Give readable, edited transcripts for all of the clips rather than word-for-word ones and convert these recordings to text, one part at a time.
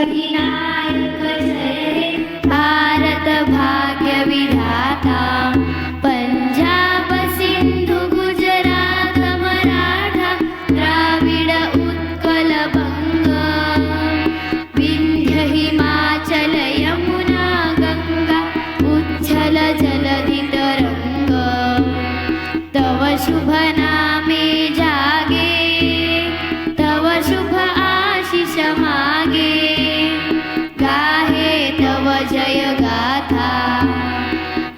विनायक जय भारत भाग्य विधाता पंजाब सिंधु गुजरात मराठा द्राविड उत्कल बंग विंध्य हिमाचल यमुना गंगा उच्छल जलधि तरंग तव शुभ नामे जागे तव शुभ आशीष मागे गाहे तव जय गाथा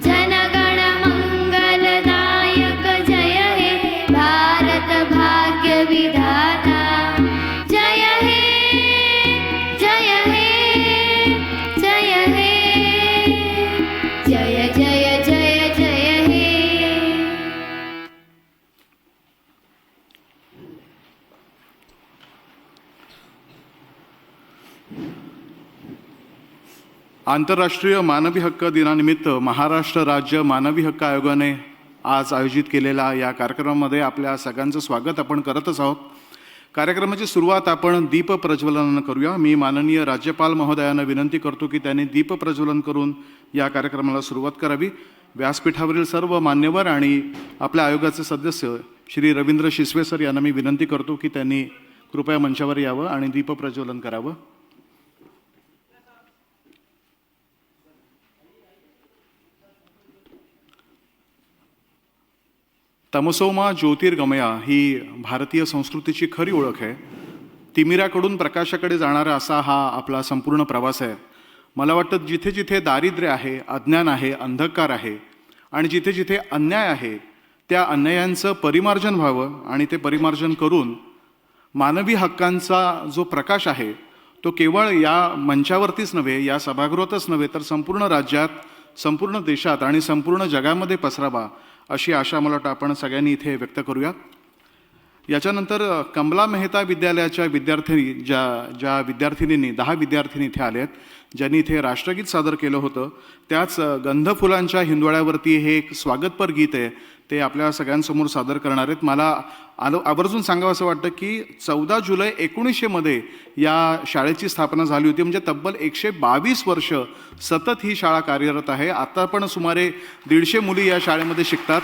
जनगण मंगलदायक जय हे भारत भाग्य विधाता जय हे जय हे जय हे जय जय जय जय हे. आंतरराष्ट्रीय मानवी हक्क दिनानिमित्त महाराष्ट्र राज्य मानवी हक्क आयोगाने आज आयोजित केलेल्या या कार्यक्रमामध्ये आपल्या सगळ्यांचं स्वागत आपण करतच आहोत. कार्यक्रमाची सुरुवात आपण दीप प्रज्वलनानं करूया. मी माननीय राज्यपाल महोदयांना विनंती करतो की त्यांनी दीप प्रज्वलन करून या कार्यक्रमाला सुरुवात करावी. व्यासपीठावरील सर्व मान्यवर आणि आपल्या आयोगाचे सदस्य श्री रवींद्र शिसवे सर यांना मी विनंती करतो की त्यांनी कृपया मंचावर यावं आणि दीप प्रज्वलन करावं. तमसोमा ज्योतिर्गमया ही भारतीय संस्कृतीची खरी ओळख आहे. तिमिराकडून प्रकाशाकडे जाणारा असा हा आपला संपूर्ण प्रवास आहे. मला वाटतं जिथे जिथे दारिद्र्य आहे, अज्ञान आहे, अंधकार आहे आणि जिथे जिथे अन्याय आहे त्या अन्यायांचं परिमार्जन व्हावं आणि ते परिमार्जन करून मानवी हक्कांचा जो प्रकाश आहे तो केवळ या मंचावरतीच नव्हे, या सभागृहातच नव्हे, तर संपूर्ण राज्यात, संपूर्ण देशात आणि संपूर्ण जगामध्ये पसरावा अशी आशा मला वाटतं आपण सगळ्यांनी इथे व्यक्त करूया. याच्यानंतर कमला मेहता विद्यालयाच्या विद्यार्थी ज्या विद्यार्थिनींनी 10 विद्यार्थिनी इथे आले आहेत, ज्यांनी इथे राष्ट्रगीत सादर केलं होतं, त्याच गंध फुलांच्या हिंदोळ्यावरती हे एक स्वागतपर गीत आहे ते आपल्या सगळ्यांसमोर सादर करणार आहेत. मला आवर्जून सांगावं असं वाटतं की 14 जुलै 1900 या शाळेची स्थापना झाली होती. म्हणजे तब्बल 122 वर्ष सतत ही शाळा कार्यरत आहे. आता पण सुमारे 150 मुली या शाळेमध्ये शिकतात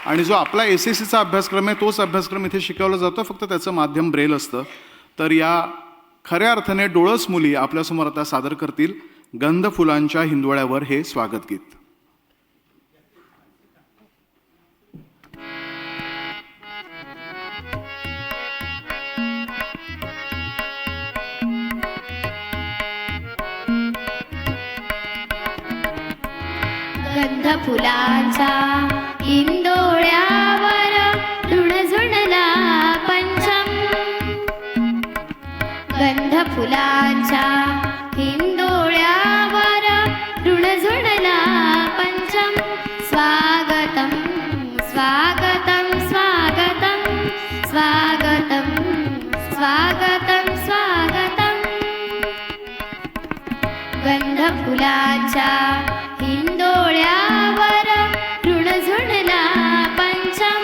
आणि जो आपला SSCचा अभ्यासक्रम आहे तोच अभ्यासक्रम इथे शिकवला जातो, फक्त त्याचं माध्यम ब्रेल असतं. तर या खऱ्या अर्थाने डोळस मुली आपल्यासमोर आता सादर करतील गंध फुलांच्या हिंदोळ्यावर हे स्वागत गीत. गंध फुलांचा हिंदोळ्यावर रुणझुणला पंचम गंध फुलांच्या हिंदोळ्यावर रुणझुणला पंचम स्वागतम स्वागतम स्वागतम स्वागतम स्वागतम स्वागतम गंध फुलांच्या हिंदोळ्यावर रुणझुणला पंचम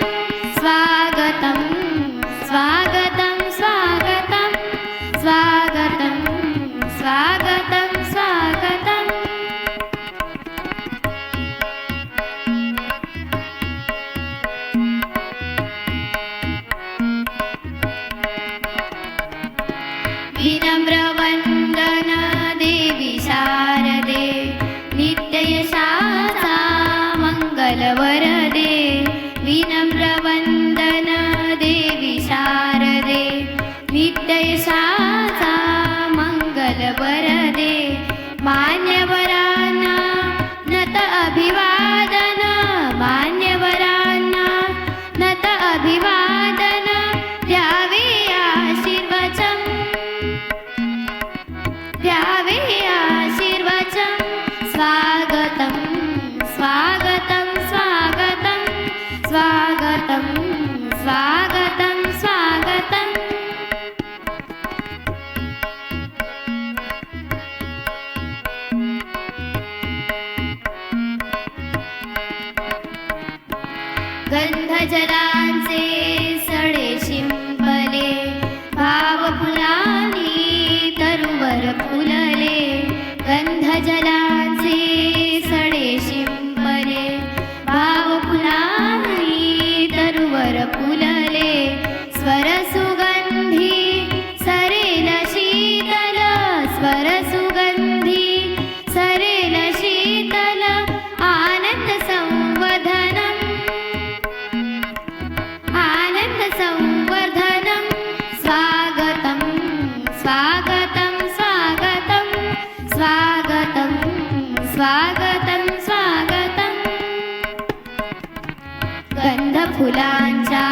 स्वागतम स्वागतम स्वागतम स्वागतम स्वागतम स्वागतम. विनम्र वंदन देवी शारदे नित्ययशाचा मंगलवरदे. विनम्र वंदन देवी शारदे नित्ययशाचा मंगलवरदे. मान्यवरांना नत अभिवादन मान्यवरांना नत अभिवादन द्यावे आशीर्वचन द्यावे आशीर्वचन. स्वागतम स्वागतम स्वागतम स्वागतम स्वागतम स्वागतम. गंधजलांचे सडे शिंपले फुलांच्या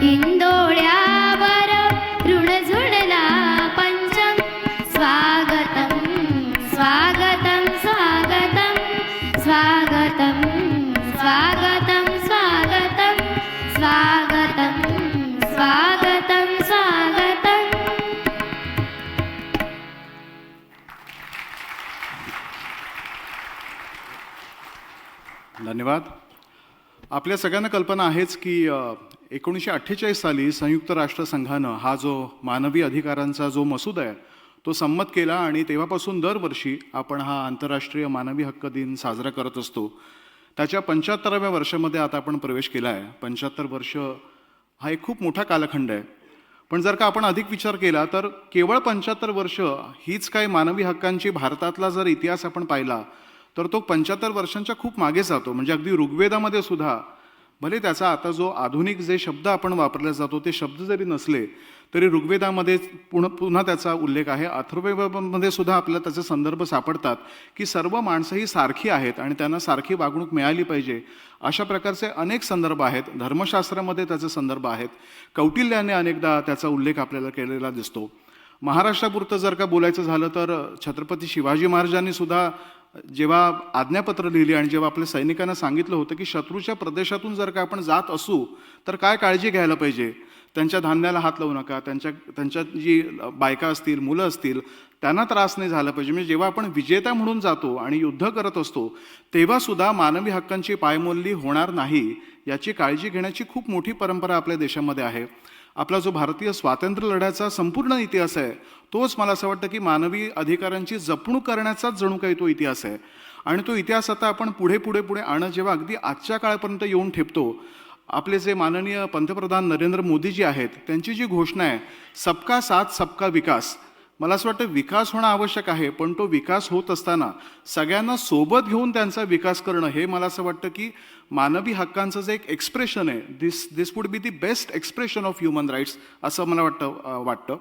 इंदोळ्यावर ऋणझुणला पंचम. स्वागतम स्वागतम स्वागतम स्वागतम स्वागतम स्वागतम स्वागतम स्वागतम स्वागतम. धन्यवाद. आपल्या सगळ्यांना कल्पना आहेच की 1948 साली संयुक्त राष्ट्रसंघानं हा जो मानवी अधिकारांचा जो मसुदा आहे तो संमत केला आणि तेव्हापासून दरवर्षी आपण हा आंतरराष्ट्रीय मानवी हक्क दिन साजरा करत असतो. त्याच्या 75व्या वर्षामध्ये आता आपण प्रवेश केला आहे. 75 वर्ष हा एक खूप मोठा कालखंड आहे. पण जर का आपण अधिक विचार केला तर केवळ 75 वर्ष हीच काय मानवी हक्कांची भारतातला जर इतिहास आपण पाहिला तर तो 75 वर्षांच्या खूप मागे जातो. म्हणजे अगदी ऋग्वेदामध्ये सुद्धा भले त्याचा आता जो आधुनिक जे शब्द आपण वापरले जातो ते शब्द जरी नसले तरी ऋग्वेदामध्ये पुन्हा त्याचा उल्लेख आहे. अथर्ववेदामध्ये सुद्धा आपल्याला त्याचे संदर्भ सापडतात की सर्व माणसं ही सारखी आहेत आणि त्यांना सारखी वागणूक मिळाली पाहिजे. अशा प्रकारचे अनेक संदर्भ आहेत. धर्मशास्त्रामध्ये त्याचे संदर्भ आहेत. कौटिल्याने अनेकदा त्याचा उल्लेख आपल्याला केलेला दिसतो. महाराष्ट्रापुरतं जर का बोलायचं झालं तर छत्रपती शिवाजी महाराजांनी सुद्धा जेव्हा आज्ञापत्र लिहिली आणि जेव्हा आपल्या सैनिकांना सांगितलं होतं की शत्रूच्या प्रदेशातून जर का आपण जात असू तर काय काळजी घ्यायला पाहिजे, त्यांच्या धान्याला हात लावू नका, त्यांच्या जी बायका असतील मुलं असतील त्यांना त्रास नाही झाला पाहिजे. म्हणजे जेव्हा आपण विजेता म्हणून जातो आणि युद्ध करत असतो तेव्हा सुद्धा मानवी हक्कांची पायमल्ली होणार नाही याची काळजी घेण्याची खूप मोठी परंपरा आपल्या देशामध्ये आहे. आपला जो भारतीय स्वातंत्र्य लढ्याचा संपूर्ण इतिहास आहे तोच मला असं वाटतं की मानवी अधिकारांची जपणूक करण्याचाच जणू काही तो इतिहास आहे. आणि तो इतिहास आता आपण पुढे पुढे पुढे आणत जेव्हा अगदी आजच्या काळापर्यंत येऊन ठेपतो, आपले जे माननीय पंतप्रधान नरेंद्र मोदीजी आहेत त्यांची जी घोषणा आहे सबका साथ सबका विकास, मला असं वाटतं विकास होणं आवश्यक आहे पण तो विकास होत असताना सगळ्यांना सोबत घेऊन त्यांचा विकास करणं हे मला असं वाटतं की मानवी हक्कांचं जे एक एक्सप्रेशन आहे this would be the best expression of human rights असं मला वाटतं.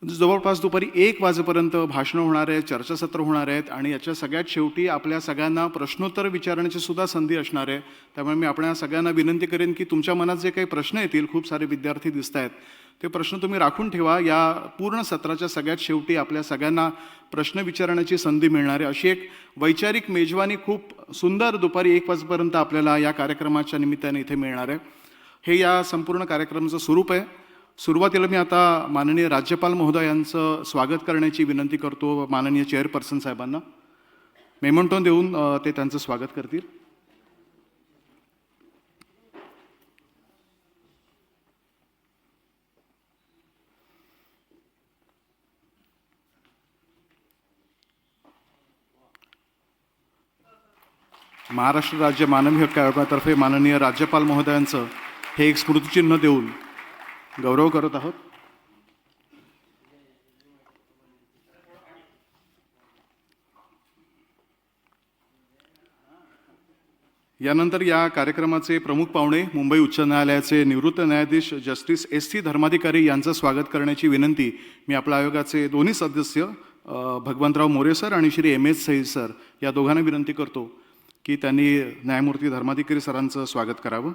जवळपास दुपारी 1 वाजेपर्यंत भाषणं होणार आहेत, चर्चासत्र होणार आहेत आणि याच्या सगळ्यात शेवटी आपल्या सगळ्यांना प्रश्नोत्तर विचारण्याची सुद्धा संधी असणार आहे. त्यामुळे मी आपल्या सगळ्यांना विनंती करेन की तुमच्या मनात जे काही प्रश्न येतील, खूप सारे विद्यार्थी दिसत आहेत, ते प्रश्न तुम्ही राखून ठेवा. या पूर्ण सत्राच्या सगळ्यात शेवटी आपल्या सगळ्यांना प्रश्न विचारण्याची संधी मिळणार आहे. अशी एक वैचारिक मेजवानी खूप सुंदर दुपारी 1 वाजेपर्यंत आपल्याला या कार्यक्रमाच्या निमित्ताने इथे मिळणार आहे. हे या संपूर्ण कार्यक्रमाचं स्वरूप आहे. सुरुवातीला मी आता माननीय राज्यपाल महोदयांचं स्वागत करण्याची विनंती करतो माननीय चेअरपर्सन साहेबांना. मेमंटो देऊन ते त्यांचं स्वागत करतील. महाराष्ट्र राज्य मानवी हक्क आयोगातर्फे माननीय राज्यपाल महोदयांचं हे एक स्मृतिचिन्ह देऊन गौरव करत आहोत. यानंतर या कार्यक्रमाचे प्रमुख पाहुणे मुंबई उच्च न्यायालयाचे निवृत्त न्यायाधीश जस्टिस S.C. धर्माधिकारी यांचं स्वागत करण्याची विनंती मी आपल्या आयोगाचे दोन्ही सदस्य भगवंतराव मोरे सर आणि श्री M.S. सईद सर या दोघांना विनंती करतो की त्यांनी न्यायमूर्ती धर्माधिकारी सरांचं स्वागत करावं.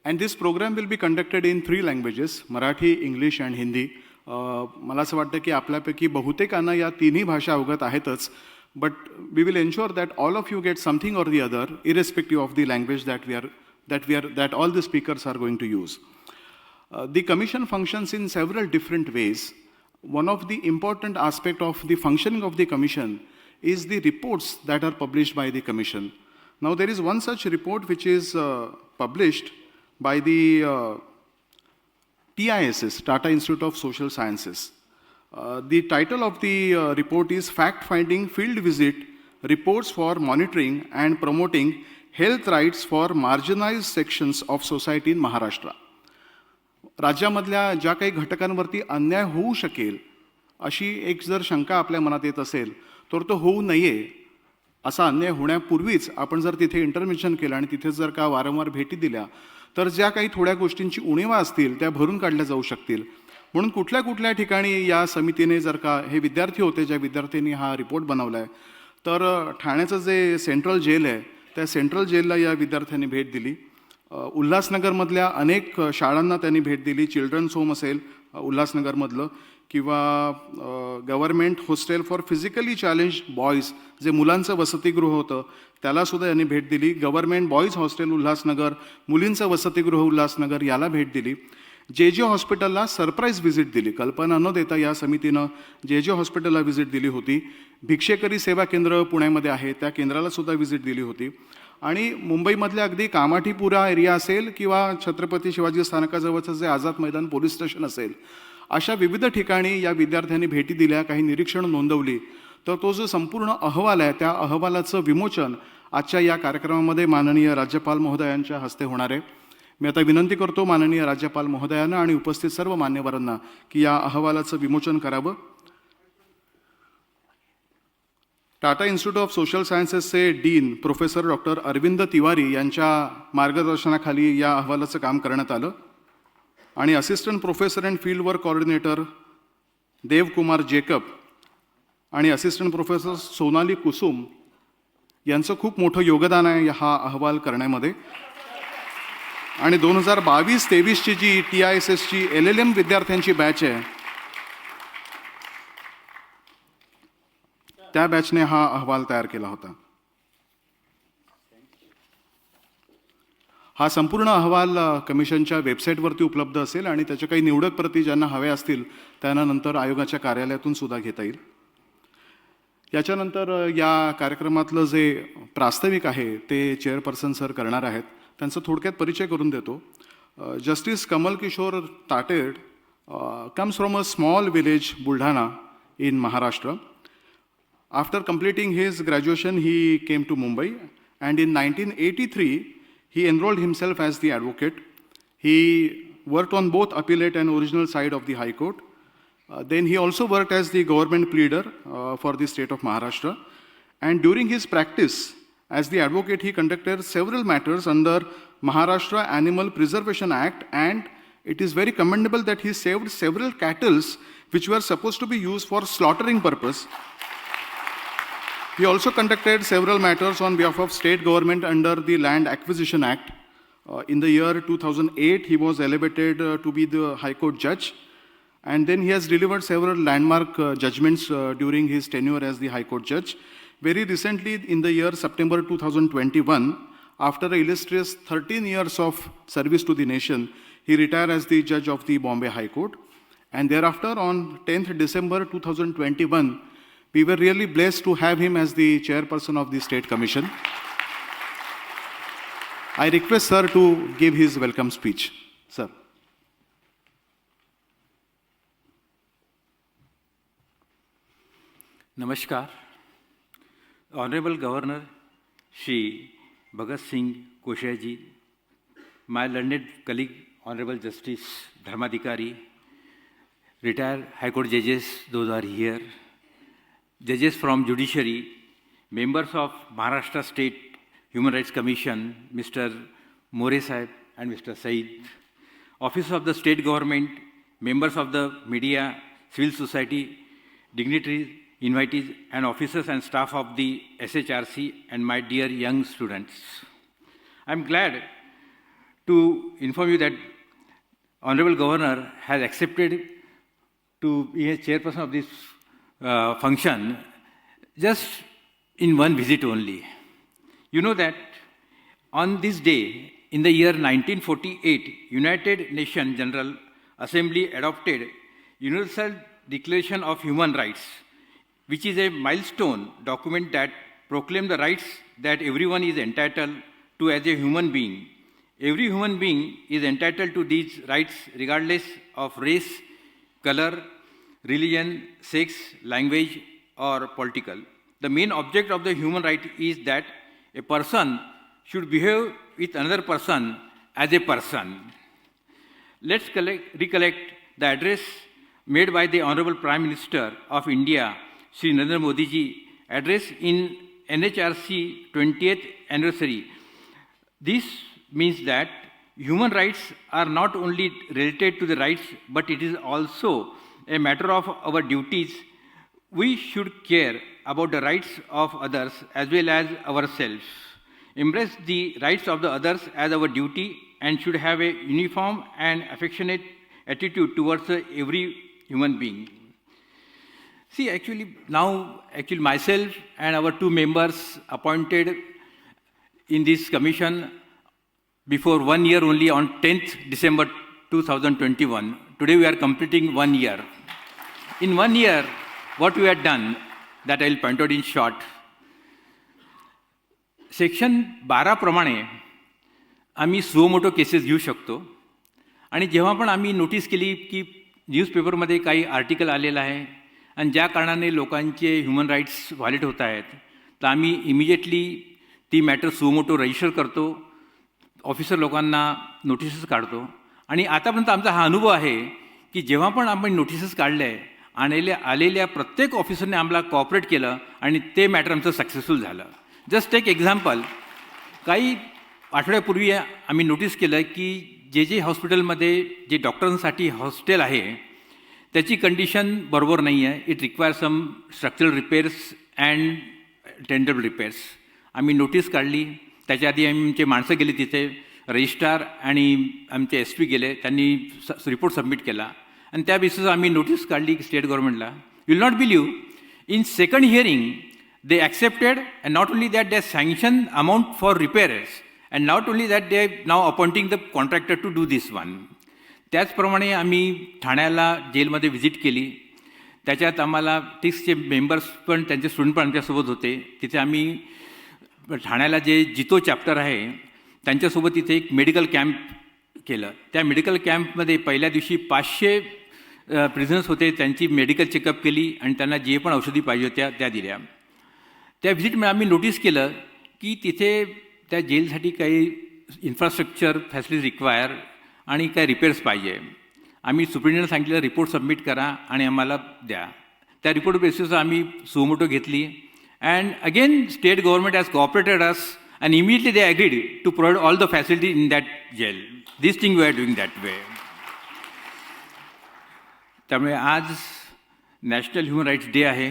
And this program will be conducted in 3 languages, Marathi, English and Hindi. मला असं वाटतं की आपल्यापैकी बहुतेकांना या तिन्ही भाषा अवगत आहेतच, but we will ensure that all of you get something or the other, irrespective of the language that all the speakers are going to use. The commission functions in several different ways. One of the important aspect of the functioning of the commission is the reports that are published by the commission. Now there is one such report which is published by the TISS, Tata Institute of Social Sciences. The title of the report is Fact-Finding Field Visit Reports for Monitoring and Promoting Health Rights for Marginalized Sections of Society in Maharashtra. राज्यामधल्या ज्या काही घटकांवरती अन्याय होऊ शकेल अशी एक जर शंका आपल्या मनात येत असेल तर तो होऊ नये असा अन्याय होण्यापूर्वीच आपण जर तिथे इंटरव्हेन्शन केलं आणि तिथे जर का वारंवार भेटी दिल्या तर ज्या काही थोड्या गोष्टींची उणीवा असतील त्या भरून काढल्या जाऊ शकतील. म्हणून कुठल्या कुठल्या ठिकाणी या समितीने जर का, हे विद्यार्थी होते ज्या विद्यार्थ्यांनी हा रिपोर्ट बनवला आहे, तर ठाण्याचं जे सेंट्रल जेल आहे त्या सेंट्रल जेलला या विद्यार्थ्यांनी भेट दिली. उल्हासनगरमधल्या अनेक शाळांना त्यांनी भेट दिली. चिल्ड्रन्स होम असेल उल्हासनगरमधलं, किंवा government hostel for physically challenge boys जे मुलांचं वसतिगृह होतं त्यालासुद्धा यांनी भेट दिली. गव्हर्मेंट बॉईज हॉस्टेल उल्हासनगर, मुलींचं वसतिगृह उल्हासनगर याला भेट दिली. जे जे हॉस्पिटलला सरप्राईज व्हिजिट दिली, कल्पना न देता या समितीनं जे जे हॉस्पिटलला व्हिजिट दिली होती. भिक्षेकरी सेवा केंद्र पुण्यामध्ये आहे त्या केंद्रालासुद्धा व्हिजिट दिली होती. आणि मुंबईमधल्या अगदी कामाठीपुरा एरिया असेल किंवा छत्रपती शिवाजी स्थानकाजवळचं जे आझाद मैदान पोलीस स्टेशन असेल, अशा विविध ठिकाणी या विद्यार्थ्यांनी भेटी दिल्या, काही निरीक्षणं नोंदवली. तर तो जो संपूर्ण अहवाल आहे त्या अहवालाचं विमोचन आजच्या या कार्यक्रमामध्ये माननीय राज्यपाल महोदयांच्या हस्ते होणार आहे. मी आता विनंती करतो माननीय राज्यपाल महोदयांना आणि उपस्थित सर्व मान्यवरांना की या अहवालाचं विमोचन करावं. टाटा इन्स्टिट्यूट ऑफ सोशल सायन्सेसचे dean professor doctor Arvind Tiwari यांच्या मार्गदर्शनाखाली या अहवालाचं काम करण्यात आलं. आणि assistant professor and field work coordinator Devkumar Jacob आणि असिस्टंट प्रोफेसर सोनाली कुसुम यांचं खूप मोठं योगदान आहे हा अहवाल करण्यामध्ये. आणि 2022-23ची जी TISSची LLM विद्यार्थ्यांची बॅच आहे त्या बॅचने हा अहवाल तयार केला होता. हा संपूर्ण अहवाल कमिशनच्या वेबसाईटवरती उपलब्ध असेल आणि त्याच्या काही निवडक प्रती ज्यांना हव्या असतील त्यांना नंतर आयोगाच्या कार्यालयातून सुद्धा घेता येईल. याच्यानंतर या कार्यक्रमातलं जे प्रास्ताविक आहे ते चेअरपर्सन सर करणार आहेत. त्यांचा थोडक्यात परिचय करून देतो. Justice Kamal Kishore Tated comes from a small village, Buldhana, in Maharashtra. After completing his graduation, he came to Mumbai, and in 1983, he enrolled himself as the advocate. He worked on both appellate and original side of the High Court. Then he also worked as the government pleader for the state of Maharashtra. And during his practice as the advocate, he conducted several matters under Maharashtra Animal Preservation Act, and it is very commendable that he saved several cattle which were supposed to be used for slaughtering purpose. He also conducted several matters on behalf of state government under the Land Acquisition Act. In the year 2008, he was elevated to be the High Court judge, and then he has delivered several landmark judgments during his tenure as the High Court judge. Very recently, in the year September 2021, after an illustrious 13 years of service to the nation, he retired as the judge of the Bombay High Court. And thereafter, on 10th December 2021, we were really blessed to have him as the chairperson of the State Commission. I request sir to give his welcome speech. Sir. Namaskar. Honorable Governor Shri Bhagat Singh Koshyai, my learned colleague, Honorable Justice Dharmadhikari, retired High Court judges, those are here, judges from judiciary, members of Maharashtra State Human Rights Commission, Mr. More Sahib and Mr. Said, officers of the state government, members of the media, civil society, dignitaries, invitees, and officers and staff of the SHRC, and my dear young students. I'm glad to inform you that Honorable Governor has accepted to be a chairperson of this function just in one visit only. You know that on this day, in the year 1948, United Nations General Assembly adopted Universal Declaration of Human Rights, which is a milestone document that proclaims the rights that everyone is entitled to as a human being. Every human being is entitled to these rights regardless of race, color, religion, sex, language, or political. The main object of the human right is that a person should behave with another person as a person. Let's recollect the address made by the Honorable Prime Minister of India, Shri Narendra Modi ji, address in NHRC 20th anniversary. This means that human rights are not only related to the rights, but it is also a matter of our duties. We should care about the rights of others as well as ourselves. Embrace the rights of the others as our duty and should have a uniform and affectionate attitude towards every human being. See, actually myself and our two members appointed in this commission before 1 year only on 10th December 2021. Today we are completing 1 year. In 1 year, what we had done, that I will point out in short. Section 12 प्रमाणे आम्ही suo motor cases घेऊ शकतो आणि जेव्हा पण आम्ही notice केली की न्यूजपेपरमध्ये काही आर्टिकल आलेलं आहे आणि ज्या कारणाने लोकांचे ह्युमन राईट्स व्हायलेट होत आहेत, तर आम्ही इमिजिएटली ती मॅटर सुओ मोटो रजिस्टर करतो, ऑफिसर लोकांना नोटिसेस काढतो. आणि आतापर्यंत आमचा हा अनुभव आहे की जेव्हा पण आपण नोटिसेस काढले आलेल्या प्रत्येक ऑफिसरने आम्हाला कॉपरेट केलं आणि ते मॅटर आमचं सक्सेसफुल झालं. जस्ट एक एक्झाम्पल, काही आठवड्यापूर्वी आम्ही नोटीस केलं की जे हॉस्पिटलमध्ये जे डॉक्टरांसाठी हॉस्टेल आहे त्याची कंडिशन बरोबर नाही आहे. It require some structural repairs and tenderable repairs. आम्ही नोटीस काढली. त्याच्या आधी आमचे माणसं गेली तिथे, रजिस्ट्रार आणि आमचे SP गेले, त्यांनी रिपोर्ट सबमिट केला आणि त्या बेसिस आम्ही नोटीस काढली स्टेट गव्हर्नमेंटला. You will not believe, in second hearing they accepted, and not only that, they sanctioned amount for repairs, and not only that, they are now appointing the contractor to do this one. त्याचप्रमाणे आम्ही ठाण्याला जेलमध्ये visit केली. त्याच्यात आम्हाला टिक्सचे members पण, त्यांचे student पण आमच्यासोबत होते. तिथे आम्ही ठाण्याला जे जितो चॅप्टर आहे त्यांच्यासोबत तिथे एक मेडिकल कॅम्प केलं. त्या मेडिकल कॅम्पमध्ये पहिल्या दिवशी 500 प्रिझनर्स होते, त्यांची मेडिकल चेकअप केली आणि त्यांना जे पण औषधी पाहिजे होत्या त्या दिल्या. त्या व्हिजिटमध्ये आम्ही नोटीस केलं की तिथे त्या जेलसाठी काही इन्फ्रास्ट्रक्चर फॅसिलिटीज रिक्वायर आणि काही रिपेअर्स पाहिजे. आम्ही सुप्रिंटेंडंटला सांगितलं रिपोर्ट सबमिट करा आणि आम्हाला द्या. त्या रिपोर्ट बेसिसवर आम्ही सुओ मोटो घेतली and again state government has cooperated us and immediately they agreed to provide all the facility in that jail. This thing we are doing that way. त्यामुळे आज नॅशनल ह्युमन राईट्स डे आहे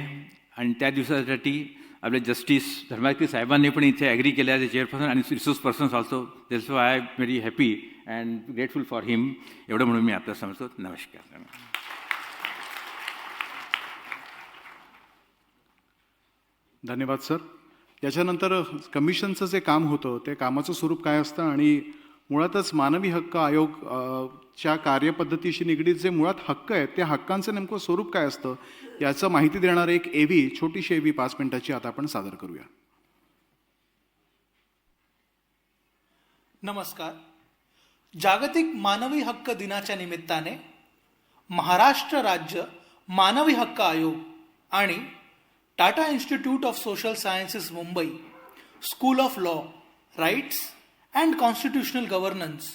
आणि त्या दिवसासाठी आपले justice Dharmadhikari साहेबांनी पण इथे ॲग्री केलं आहे, चेअरपर्सन आणि resource persons also. That's why I am very happy and grateful for him. एवढं म्हणून मी आपल्याला समजतो. नमस्कार. धन्यवाद सर. याच्यानंतर कमिशनचं जे काम होतं ते कामाचं स्वरूप काय असतं आणि मुळातच मानवी हक्क आयोगच्या कार्यपद्धतीशी निगडीत जे मुळात हक्क आहेत त्या हक्कांचं नेमकं स्वरूप काय असतं याचं माहिती देणार एक छोटीशी एव्ही 5 मिनिटाची आता आपण सादर करूया. नमस्कार. जागतिक मानवी हक्क दिनाच्या निमित्ताने महाराष्ट्र राज्य मानवी हक्क आयोग आणि Tata institute of social sciences Mumbai school of law, rights and constitutional governance,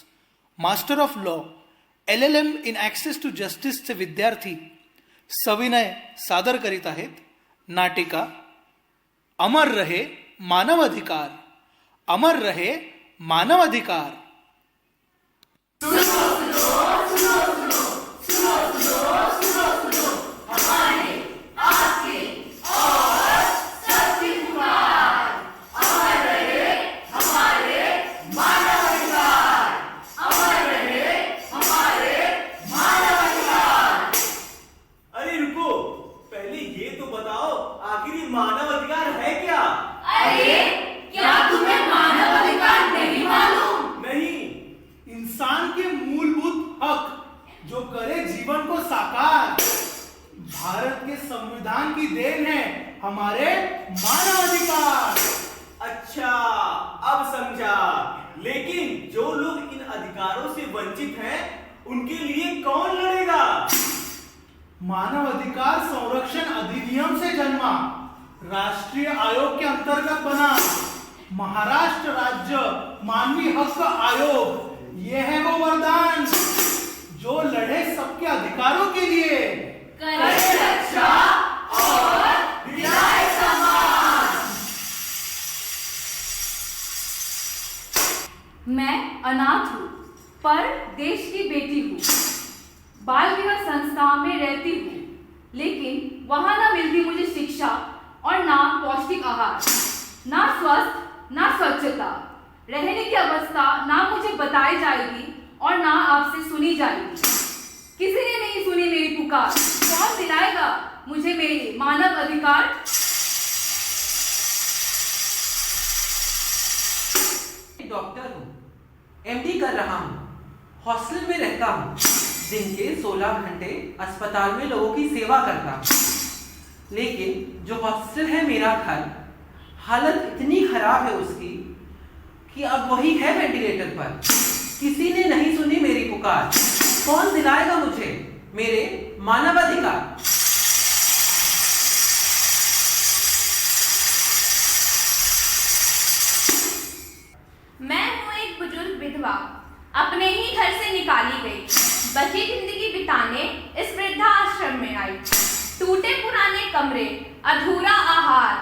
master of law, LLM in access to जस्टिसचे विद्यार्थी सविनय सादर करीत आहेत नाटिका अमर रहे मानवाधिकार. अमर रहे मानवाधिकार. भारत के संविधान की देन है हमारे मानवाधिकार. अच्छा, अब समझा. लेकिन जो लोग इन अधिकारों से वंचित हैं, उनके लिए कौन लड़ेगा? मानवाधिकार संरक्षण अधिनियम से जन्मा, राष्ट्रीय आयोग के अंतर्गत बना महाराष्ट्र राज्य मानवी हक आयोग, ये है वो वरदान जो लड़े सबके अधिकारों के लिए, करे रक्षा और दिलाए सम्मान. मैं अनाथ हूँ पर देश की बेटी हूँ। बाल विवाह संस्था में रहती हूँ, लेकिन वहाँ ना मिलती मुझे शिक्षा और ना पौष्टिक आहार, ना स्वस्थ ना स्वच्छता। रहने की अवस्था ना मुझे बताई जाएगी और ना आपसे सुनी जाएगी। किसी ने नहीं सुनी मेरी पुकार, कौन दिलाएगा मुझे मेरे मानव अधिकार? डॉक्टर हूँ, एमडी कर रहा हूँ, हॉस्टल में रहता हूँ, दिन के 16 घंटे अस्पताल में लोगों की सेवा करता हूँ। लेकिन जो हॉस्टल है मेरा घर, हालत इतनी खराब है उसकी कि अब वही है वेंटिलेटर पर। किसी ने नहीं सुनी मेरी पुकार, कौन दिलाएगा मुझे मेरे मानवाधिकार? मैं हूँ एक बुजुर्ग विधवा, अपने ही घर से निकाली गई, बची जिंदगी बिताने इस वृद्धा आश्रम में आई। टूटे पुराने कमरे, अधूरा आहार,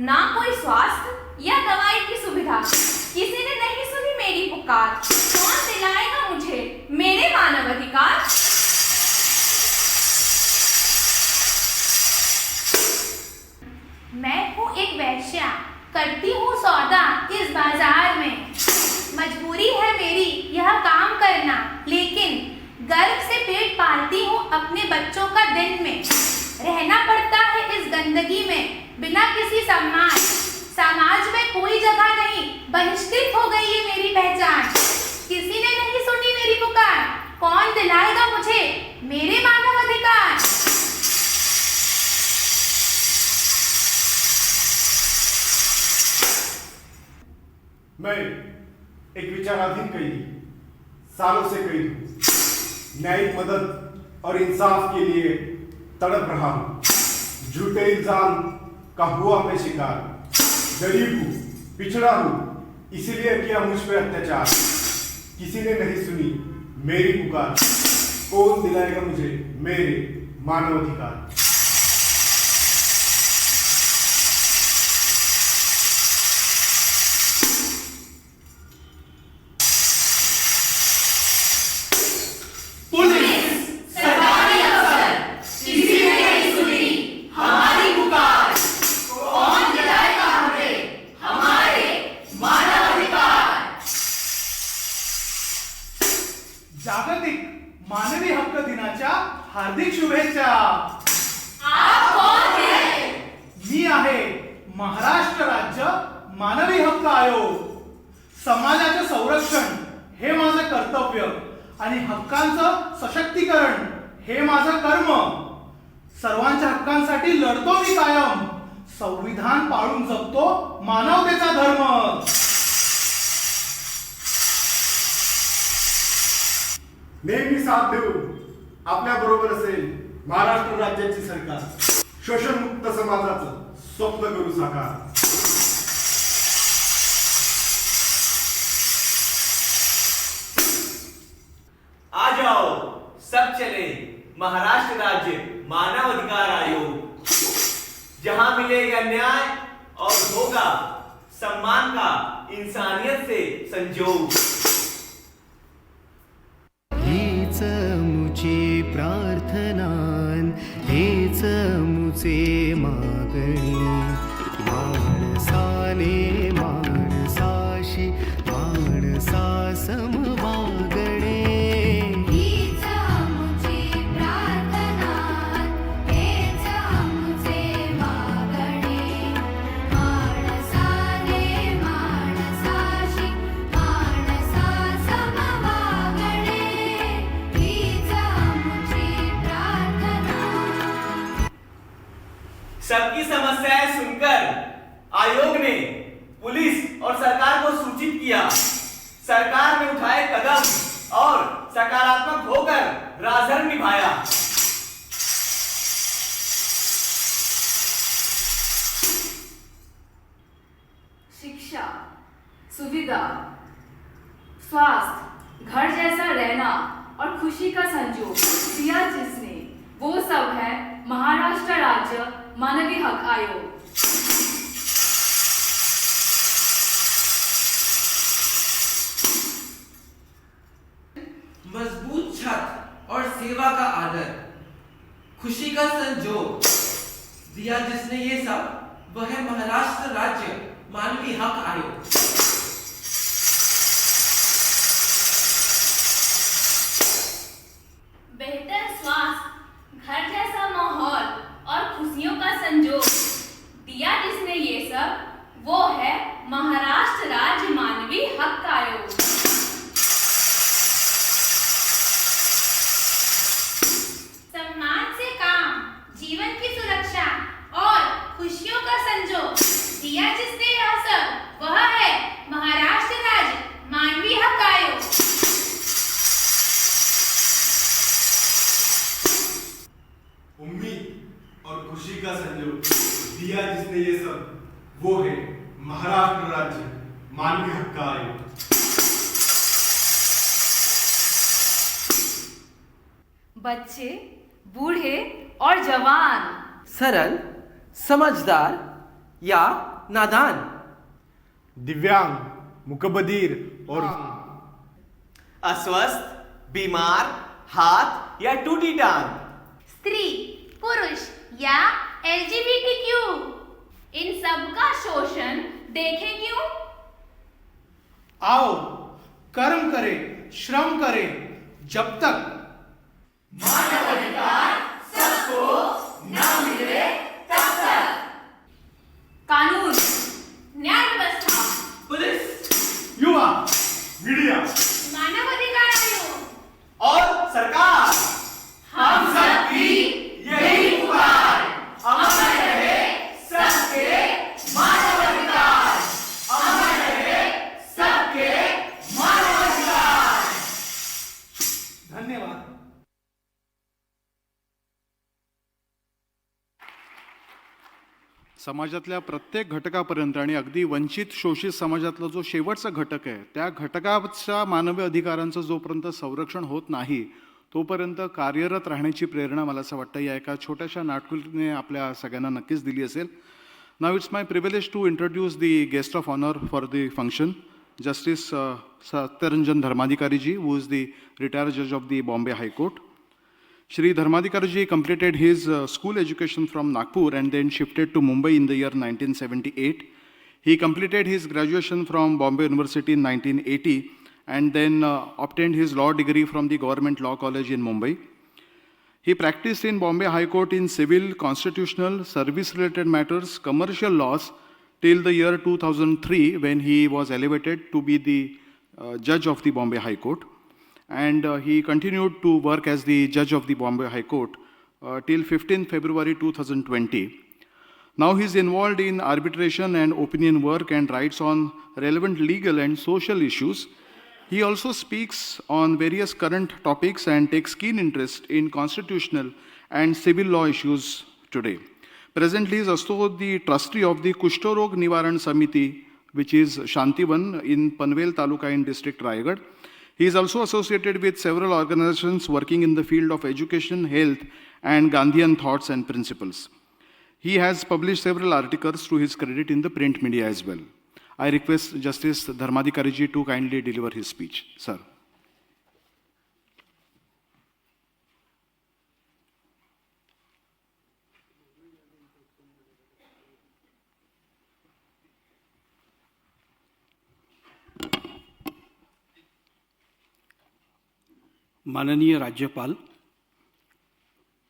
ना कोई स्वास्थ्य या दवाई की सुविधा। किसी ने नहीं सुनी मेरी पुकार, कौन दिलाएगा मुझे मेरे मानव अधिकार? मैं हूँ एक वैश्या, करती हूँ सौदा इस बाजार में। मजबूरी है मेरी यह काम करना, लेकिन गर्व से पेट पालती हूँ अपने बच्चों का दिन में। रहना पड़ता है इस गंदगी में बिना किसी सम्मान, समाज में कोई जगह नहीं, बहिष्कृत हो गई है मेरी पहचान। किसी ने नहीं सुनी मेरी पुकार, कौन दिलाएगा मुझे मेरे मानव अधिकार? मैं एक विचाराधीन कैदी, सालों से कैदी हूँ, न्यायिक मदद और इंसाफ के लिए तड़प रहा हूँ। झूठे इल्जाम का हुआ मैं शिकार, गरीब हूँ, पिछड़ा हूँ, इसीलिए किया मुझ पे अत्याचार। किसी ने नहीं सुनी मेरी पुकार, कौन दिलाएगा मुझे मेरे मानवाधिकार? जागतिक मानवी हक्क दिनाच्या हार्दिक शुभेच्छा। आप कौन हैं? मी आहे महाराष्ट्र राज्य मानवी हक्क आयोग। समाजाचे संरक्षण हे माझं कर्तव्य आणि हक्कांचं सशक्तीकरण हे माझं कर्म। सर्वांच्या हक्कांसाठी लढतो मी कायम, संविधान पाळून जगतो मानवतेचा धर्म। नेहमी साथ देऊन आपल्या बरोबर असेल महाराष्ट्र राज्याची सरकार, शोषणमुक्त समाजाचं स्वप्न करू साकार। आ जाओ सब चले महाराष्ट्र राज्य मानव अधिकार आयोग, जहां मिलेगा न्याय और होगा सम्मान का इंसानियत से संजोग। हेच मुची प्रार्थनान, हेच मुचे मागणी, माणसाने माणसाशी माणसा समवागणे। हीच आमुची प्रार्थना, हेच आमुचे मागणे, माणसाने माणसाशी माणसा समवागणे। हीच आमुची प्रार्थना। सबकी समस्याएं सुनकर आयोग ने पुलिस और सरकार को सूचित किया। सरकार ने उठाए कदम और सकारात्मक होकर राजधर्म निभाया। शिक्षा, सुविधा, स्वास्थ्य, घर जैसा रहना और खुशी का संजोग दिया जिसने, वो सब है महाराष्ट्र राज्य मानवीय हक आयोग। वह है महाराष्ट्र राज्य मानवी हक आयोग। बेहतर स्वास्थ्य, घर जैसा माहौल और खुशियों का संजोग दिया जिसने ये सब, वो है महाराष्ट्र राज्य मानवी हक आयोग। सम्मान से काम, जीवन की सुरक्षा और खुशियों का संजोग दिया जिसने यह सब, वह है महाराष्ट्र राज्य मानवी हक आयोग। उम्मीद और खुशी का संजोग दिया जिसने ये सब, वो है महाराष्ट्र राज्य मानवीय हक आयोग। बच्चे, बूढ़े और जवान, सरल, समझदार या नादान, दिव्यांग, मुकबधीर और अस्वस्थ, बीमार, हाथ या टूटी टांग, स्त्री, पुरुष या LGBTQ, इन सब का शोषण देखें क्यों? आओ कर्म करें, श्रम करें, जब तक कानून, न्याय व्यवस्था, पुलिस युवा, मीडिया, मानव अधिकार आयोग और सरकार, हम सबकी यही पुकार। अमर रहे सबके मानवाधिकार, अमर रहे सबके मानवाधिकार। धन्यवाद। समाजातल्या प्रत्येक घटकापर्यंत आणि अगदी वंचित शोषित समाजातला जो शेवटचा घटक आहे त्या घटकाच्या मानवी अधिकारांचं जोपर्यंत संरक्षण होत नाही तोपर्यंत कार्यरत राहण्याची प्रेरणा मला असं वाटतं या एका छोट्याशा नाटकुलीने आपल्या सगळ्यांना नक्कीच दिली असेल. नाव it's my privilege to introduce the guest of honour for the function, justice Satyaranjan Dharmadhikari who is the retired judge of the Bombay High Court. Shri Dharmadhikari completed his school education from Nagpur and then shifted to Mumbai in the year 1978. He completed his graduation from Bombay University in 1980 and then obtained his law degree from the Government Law College in Mumbai. He practiced in Bombay High Court in civil, constitutional, service-related matters, commercial laws till the year 2003 when he was elevated to be the judge of the Bombay High Court. And he continued to work as the judge of the Bombay High Court till 15 February 2020. Now he is involved in arbitration and opinion work and writes on relevant legal and social issues. He also speaks on various current topics and takes keen interest in constitutional and civil law issues today. Presently, he is also the trustee of the Kushtorog Nivaran Samiti, which is Shantivan in Panvel Taluka in district Rayagad. He is also associated with several organizations working in the field of education, health, and Gandhian thoughts and principles. He has published several articles to his credit in the print media as well. I request Justice Dharmadhikari to kindly deliver his speech. Sir. माननीय राज्यपाल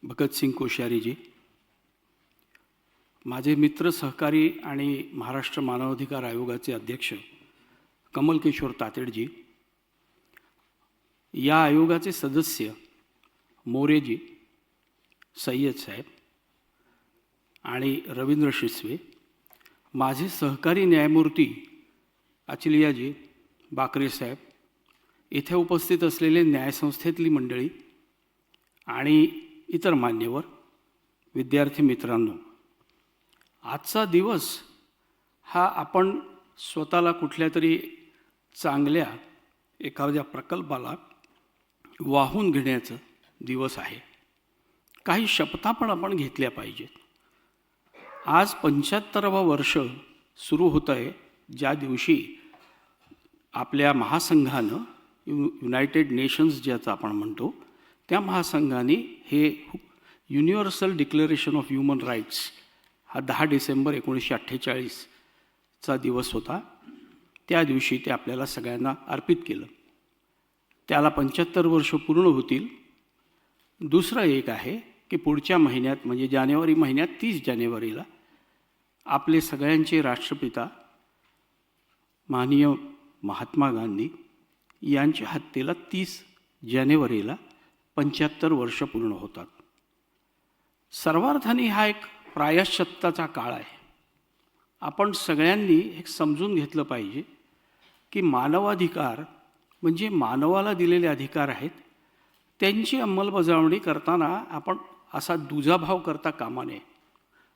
भगतसिंग कोश्यारी जी, माझे मित्र सहकारी आणि महाराष्ट्र मानवाधिकार आयोगाचे अध्यक्ष कमल किशोर तातेडजी, या आयोगाचे सदस्य मोरेजी, सय्यद साहेब आणि रवींद्र शिसवे, माझे सहकारी न्यायमूर्ती अचिलियाजी, बाकरे साहेब, इथे उपस्थित असलेले न्यायसंस्थेतली मंडळी आणि इतर मान्यवर, विद्यार्थी मित्रांनो, आजचा दिवस हा आपण स्वतःला कुठल्या तरी चांगल्या एखाद्या प्रकल्पाला वाहून घेण्याचा दिवस आहे. काही शपथा पण आपण घेतल्या पाहिजेत. आज 75वं वर्ष सुरू होत आहे, ज्या दिवशी आपल्या महासंघानं युनायटेड नेशन्स ज्याचं आपण म्हणतो त्या महासंघाने हे universal declaration of human rights हा 10 डिसेंबर 1948चा दिवस होता. त्या दिवशी ते आपल्याला सगळ्यांना अर्पित केलं. त्याला 75 वर्ष पूर्ण होतील. दुसरं एक आहे की पुढच्या महिन्यात म्हणजे जानेवारी महिन्यात 30 जानेवारीला आपले सगळ्यांचे राष्ट्रपिता माननीय महात्मा गांधी यांच्या हत्येला 30 जानेवारीला 75 वर्ष पूर्ण होतात. सर्वार्थाने हा एक प्रायश्चित्ताचा काळ आहे. आपण सगळ्यांनी एक समजून घेतलं पाहिजे की मानवाधिकार म्हणजे मानवाला दिलेले अधिकार आहेत, त्यांची अंमलबजावणी करताना आपण असा दुजाभाव करता कामा नये.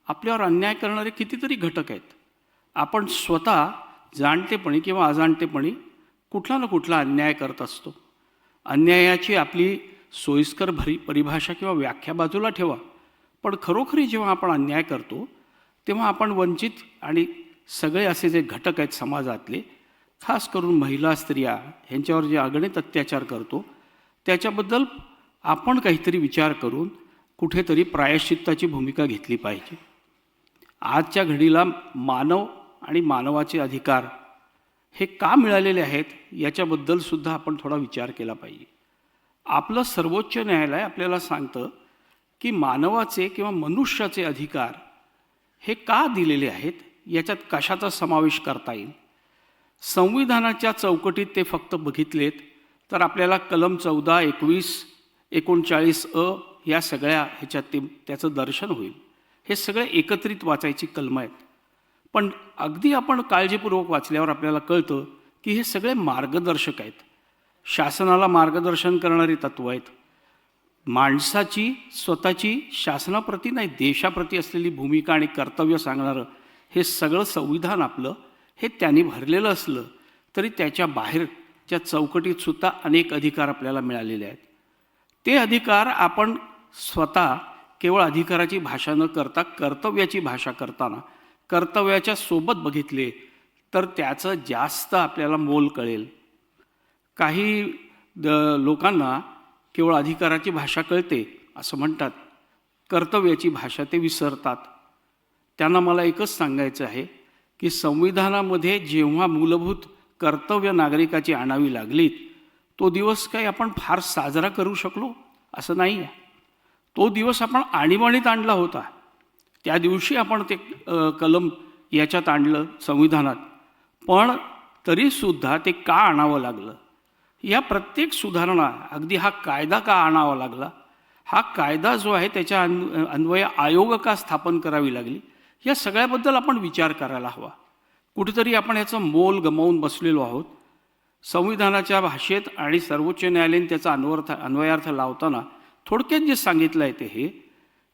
आपल्यावर अन्याय करणारे कितीतरी घटक आहेत. आपण स्वतः जाणतेपणी किंवा अजाणतेपणी कुठला ना कुठला अन्याय करत असतो. अन्यायाची आपली सोयीस्कर परिभाषा किंवा व्याख्या बाजूला ठेवा, पण खरोखरी जेव्हा आपण अन्याय करतो तेव्हा आपण वंचित आणि सगळे असे जे घटक आहेत समाजातले, खास करून महिला स्त्रिया ह्यांच्यावर जे अगणित अत्याचार करतो त्याच्याबद्दल आपण काहीतरी विचार करून कुठेतरी प्रायश्चित्ताची भूमिका घेतली पाहिजे. आजच्या घडीला मानव आणि मानवाचे अधिकार हे का मिळालेले आहेत याच्याबद्दल सुद्धा आपण थोडा विचार केला पाहिजे. आपलं सर्वोच्च न्यायालय आपल्याला सांगतं की मानवाचे किंवा मनुष्याचे अधिकार हे का दिलेले आहेत, याच्यात कशाचा समावेश करता येईल. संविधानाच्या चौकटीत ते फक्त बघितलेत तर आपल्याला कलम 14, 21, 39 या सगळ्या ह्याच्यात त्याचं दर्शन होईल. हे सगळे एकत्रित वाचायची कलमं आहेत. पण अगदी आपण काळजीपूर्वक वाचल्यावर आपल्याला कळतं की हे सगळे मार्गदर्शक आहेत. शासनाला मार्गदर्शन करणारी तत्त्वं आहेत. माणसाची स्वतःची शासनाप्रती नाही देशाप्रती असलेली भूमिका आणि कर्तव्य सांगणारं हे सगळं संविधान आपलं हे त्यांनी भरलेलं असलं तरी त्याच्या बाहेरच्या चौकटीत सुद्धा अनेक अधिकार आपल्याला मिळालेले आहेत. ते अधिकार आपण स्वतः केवळ अधिकाराची भाषा न करता कर्तव्याची भाषा करताना कर्तव्याच्या सोबत बघितले तर त्याचं जास्त आपल्याला मोल कळेल. काही लोकांना केवळ अधिकाराची भाषा कळते असं म्हणतात, कर्तव्याची भाषा ते विसरतात. त्यांना मला एकच सांगायचं आहे की संविधानामध्ये जेव्हा मूलभूत कर्तव्य नागरिकाची आणावी लागलीत तो दिवस काही आपण फार साजरा करू शकलो असं नाही आहे. तो दिवस आपण आणीबाणीत आणला होता. त्या दिवशी आपण ते कलम याच्यात आणलं संविधानात, पण तरीसुद्धा ते का आणावं लागलं, या प्रत्येक सुधारणा अगदी हा कायदा का आणावा लागला, हा कायदा जो आहे त्याच्या अन्वये आयोग का स्थापन करावी लागली, या सगळ्याबद्दल आपण विचार करायला हवा. कुठेतरी आपण याचं मोल गमावून बसलेलो आहोत. संविधानाच्या भाषेत आणि सर्वोच्च न्यायालयाने त्याचा अन्वयार्थ लावताना थोडक्यात जे सांगितलं आहे ते हे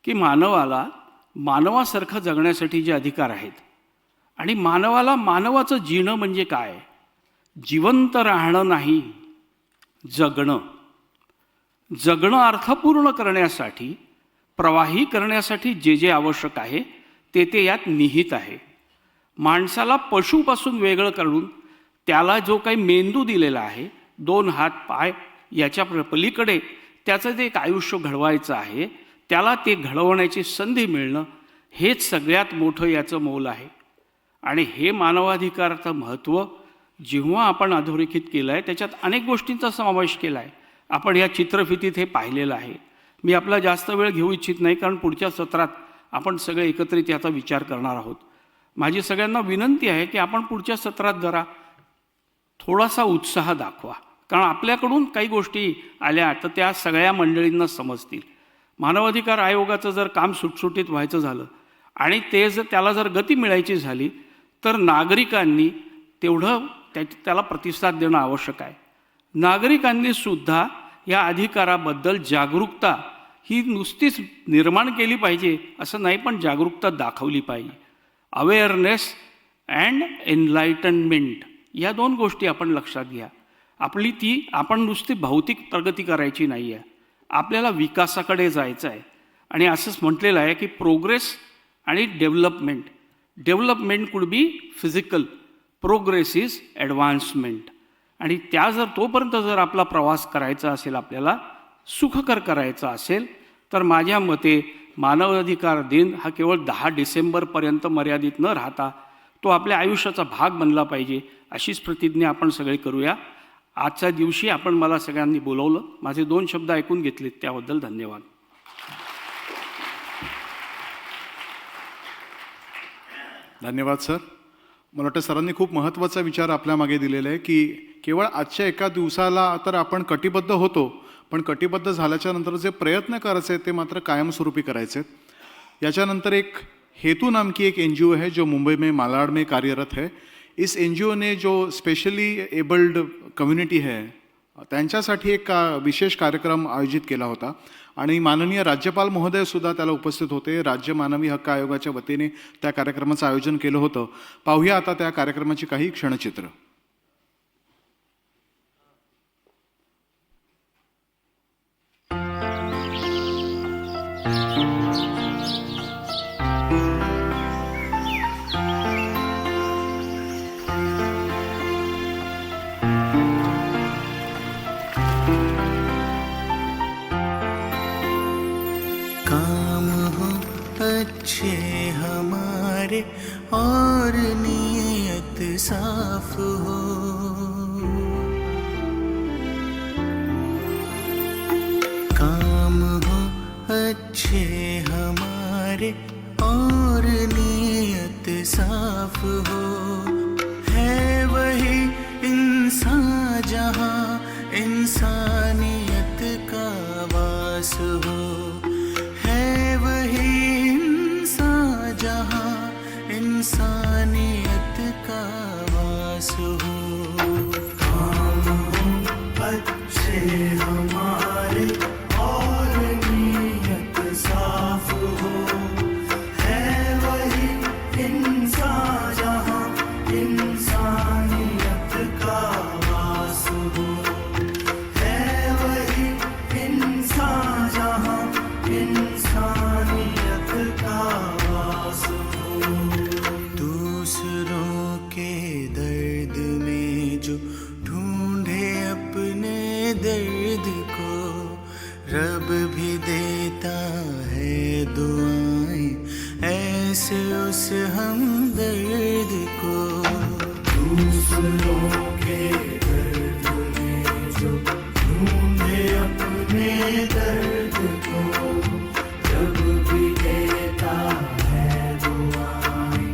की मानवाला मानवासारखं जगण्यासाठी जे अधिकार आहेत आणि मानवाला मानवाचं जीणं म्हणजे काय, जिवंत राहणं नाही, जगणं. जगणं अर्थपूर्ण करण्यासाठी प्रवाही करण्यासाठी जे जे आवश्यक आहे ते यात निहित आहे. माणसाला पशुपासून वेगळं करून त्याला जो काही मेंदू दिलेला आहे, 2 हात पाय याच्या पलीकडे त्याचं जे एक आयुष्य घडवायचं आहे त्याला ते घडवण्याची संधी मिळणं हेच सगळ्यात मोठं याचं मोल आहे. आणि हे मानवाधिकाराचं महत्त्व जेव्हा आपण अधोरेखित केलं आहे त्याच्यात अनेक गोष्टींचा समावेश केला आहे. आपण या चित्रफितीत हे पाहिलेलं आहे. मी आपला जास्त वेळ घेऊ इच्छित नाही कारण पुढच्या सत्रात आपण सगळे एकत्रित याचा विचार करणार आहोत. माझी सगळ्यांना विनंती आहे की आपण पुढच्या सत्रात जरा थोडासा उत्साह दाखवा, कारण आपल्याकडून काही गोष्टी आल्या तर त्या सगळ्या मंडळींना समजतील. मानवाधिकार आयोगाचं जर काम सुटसुटीत व्हायचं झालं आणि त्याला जर गती मिळायची झाली तर नागरिकांनी तेवढं त्याला प्रतिसाद देणं आवश्यक आहे. नागरिकांनी सुद्धा या अधिकाराबद्दल जागरूकता ही नुसतीच निर्माण केली पाहिजे असं नाही, पण जागरूकता दाखवली पाहिजे. अवेअरनेस अँड एनलायटनमेंट या 2 गोष्टी आपण लक्षात घ्या. आपण नुसती भौतिक प्रगती करायची नाही आहे, आपल्याला विकासाकडे जायचं आहे. आणि असंच म्हटलेलं आहे की प्रोग्रेस आणि development. Development could be physical, progress is advancement. आणि तोपर्यंत जर आपला प्रवास करायचा असेल, आपल्याला सुखकर करायचा असेल तर माझ्या मते मानवाधिकार दिन हा केवळ 10 डिसेंबरपर्यंत मर्यादित न राहता तो आपल्या आयुष्याचा भाग बनला पाहिजे, अशीच प्रतिज्ञा आपण सगळे करूया. आजच्या दिवशी आपण मला सगळ्यांनी बोलवलं, माझे 2 शब्द ऐकून घेतलेत त्याबद्दल धन्यवाद. धन्यवाद सर. मला वाटतं सरांनी खूप महत्त्वाचा विचार आपल्या मागे दिलेला आहे की केवळ आजच्या एका दिवसाला तर आपण कटिबद्ध होतो, पण कटिबद्ध झाल्याच्या नंतर जे प्रयत्न करायचे ते मात्र कायमस्वरूपी करायचे. याच्यानंतर एक हेतू नाम की एक NGO है जो मुंबई में मालाड में कार्यरत है. इस NGO ने जो स्पेशली एबल्ड कम्युनिटी है त्यांच्यासाठी एक विशेष कार्यक्रम आयोजित केला होता आणि माननीय राज्यपाल महोदयसुद्धा त्याला उपस्थित होते. राज्य मानवी हक्क आयोगाच्या वतीने त्या कार्यक्रमाचं आयोजन केलं होतं. पाहूया आता त्या कार्यक्रमाची काही क्षणचित्र. काम हो अच्छे हमारे और नीयत साफ हो, काम हो अच्छे हमारे और नीयत साफ हो, है वही इंसान जहाँ इंसानियत का वास हो, है वही इंसान जहाँ इंसानियत का वास हो. काम हो अच्छे हमारे और नीयत साफ हो, है वही इंसान जहाँ इंसानियत का वास हो, है वही इंसान जहाँ इंसानियत का वास हो. दूसरों के दर्द में जो ढूंढे अपने दर्द को, रब भी देता है दुआएं ऐसे उस हमदर्द को. दूसरों के दर्द में जो ढूंढे अपने दर्द को, रब भी देता है दुआएं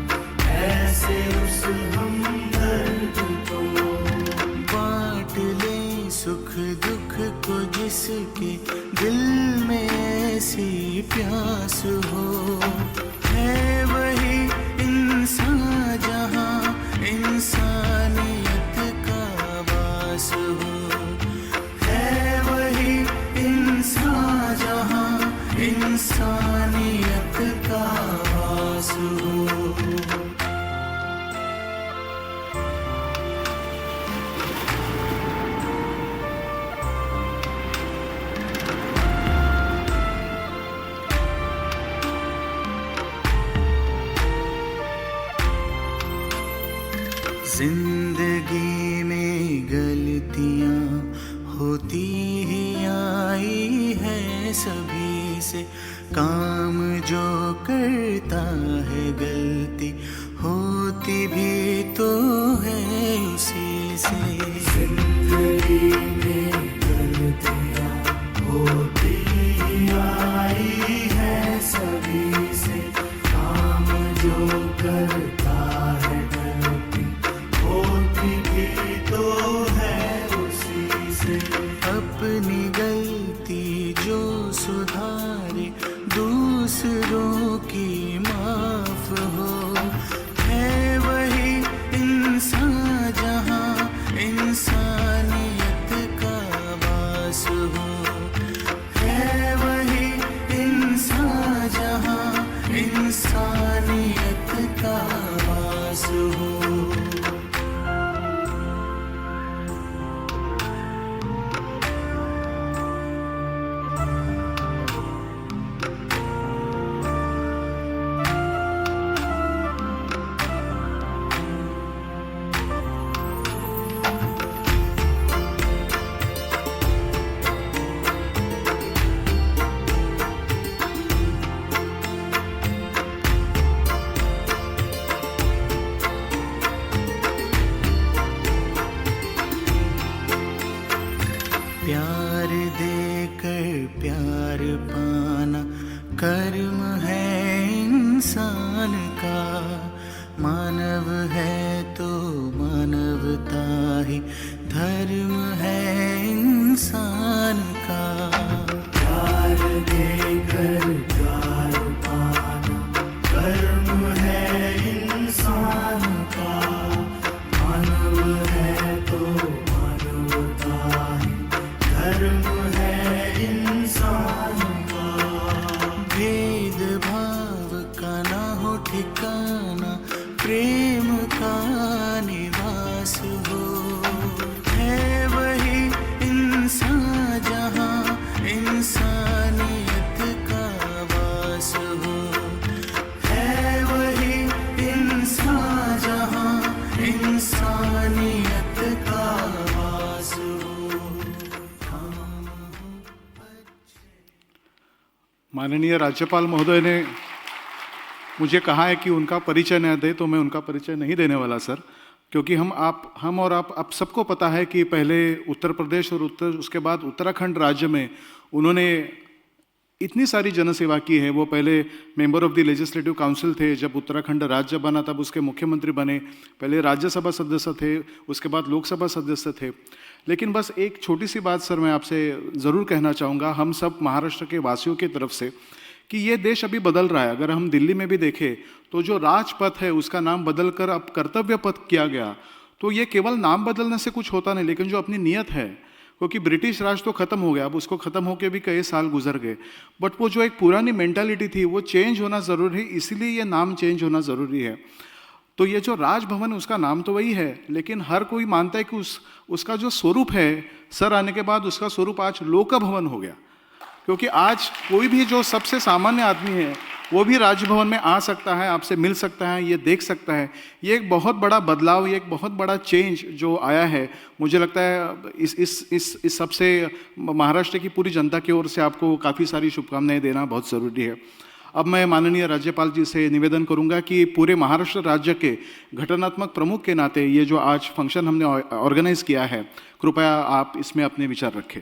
ऐसे उस हमदर्द को. बांट ले सुख दुख को जिसके दिल में ऐसी प्यास हो, है वही इंसान जहाँ इंसानियत का वास हो, है वही इंसान जहाँ इंसानियत का वास हो. जिंदगी में गलतियाँ होती ही आई है सभी से, काम जो करता है गलती होती भी तो है उसी से. जिंदगी में गलतियाँ होती ही आई है सभी से, काम जो करता है गलती होती भी तो है उसी से. अपनी गलती जो सुधारे दूसरों की माफ हो, है वही इंसान जहाँ इंसानियत का वास हो, है वही इंसान जहाँ इंसानियत का वास हो. प्यार देकर प्यार पाना कर्म है इंसान का। मानव है तो मानवता ही धर्म है इंसान का। प्यार देकर प्यार पाना कर्म है इंसान का। मानव है तो मानवता ही धर्म है इंसान का। भेदभाव का ना हो ठिकाना, प्रेम का निवास हो। है वही इंसान जहाँ इंसानियत का वास हो। है वही इंसान जहाँ इंसानियत का वास हो। माननीय राज्यपाल महोदय ने मुझे कहा है कि उनका परिचय न दे, तो मैं उनका परिचय नहीं देने वाला सर, क्योंकि हम और आप सबको पता है कि पहले उत्तर प्रदेश और उसके बाद उत्तराखंड राज्य में उन्होंने इतनी सारी जनसेवा की है। वो पहले member of the legislative council थे, जब उत्तराखंड राज्य बना तब उसके मुख्यमंत्री बने, पहले राज्यसभा सदस्य थे, उसके बाद लोकसभा सदस्य थे। लेकिन बस एक छोटी सी बात सर मैं आपसे ज़रूर कहना चाहूँगा, हम सब महाराष्ट्र के वासियों की तरफ से, कि ये देश अभी बदल रहा है। अगर हम दिल्ली में भी देखें तो जो राजपथ है उसका नाम बदलकर अब कर्तव्य पथ किया गया। तो ये केवल नाम बदलने से कुछ होता नहीं, लेकिन जो अपनी नीयत है, क्योंकि ब्रिटिश राज तो ख़त्म हो गया, अब उसको ख़त्म होकर भी कई साल गुजर गए, बट वो जो एक पुरानी मेंटालिटी थी वो चेंज होना ज़रूरी है, इसीलिए ये नाम चेंज होना ज़रूरी है। तो ये जो राजभवन उसका नाम तो वही है, लेकिन हर कोई मानता है कि उसका जो स्वरूप है, सर आने के बाद उसका स्वरूप आज लोक भवन हो गया। क्योंकि आज कोई भी जो सबसे सामान्य आदमी है वो भी राजभवन में आ सकता है, आपसे मिल सकता है, ये देख सकता है। ये एक बहुत बड़ा बदलाव, ये एक बहुत बड़ा चेंज जो आया है, मुझे लगता है इस सबसे महाराष्ट्र की पूरी जनता की ओर से आपको काफ़ी सारी शुभकामनाएं देना बहुत ज़रूरी है। अब मैं माननीय राज्यपाल जी से निवेदन करूंगा कि पूरे महाराष्ट्र राज्य के घटनात्मक प्रमुख के नाते ये जो आज फंक्शन हमने ऑर्गेनाइज किया है, कृपया आप इसमें अपने विचार रखें।